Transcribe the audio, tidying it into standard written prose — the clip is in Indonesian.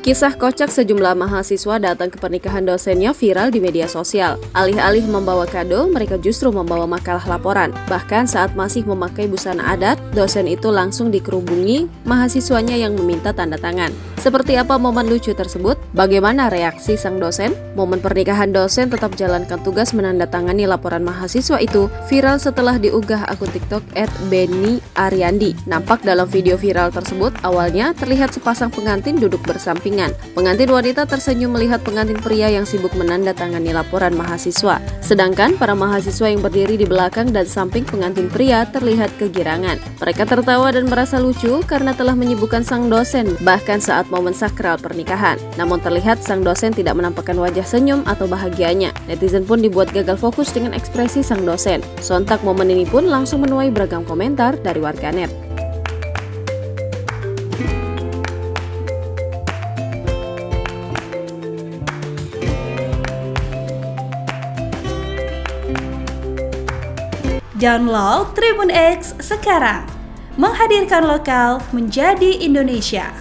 Kisah kocak sejumlah mahasiswa datang ke pernikahan dosennya viral di media sosial. Alih-alih membawa kado, mereka justru membawa makalah laporan. Bahkan saat masih memakai busana adat, dosen itu langsung dikerubungi mahasiswanya yang meminta tanda tangan. Seperti apa momen lucu tersebut? Bagaimana reaksi sang dosen? Momen pernikahan dosen tetap jalankan tugas menandatangani laporan mahasiswa itu viral setelah diunggah akun TikTok @benny_ariandi. Nampak dalam video viral tersebut, awalnya terlihat sepasang pengantin duduk bersamping. Pengantin wanita tersenyum melihat pengantin pria yang sibuk menandatangani laporan mahasiswa. Sedangkan para mahasiswa yang berdiri di belakang dan samping pengantin pria terlihat kegirangan. Mereka tertawa dan merasa lucu karena telah menyibukkan sang dosen bahkan saat momen sakral pernikahan. Namun terlihat sang dosen tidak menampakkan wajah senyum atau bahagianya. Netizen pun dibuat gagal fokus dengan ekspresi sang dosen. Sontak momen ini pun langsung menuai beragam komentar dari warganet. Download Tribun X sekarang, menghadirkan lokal menjadi Indonesia.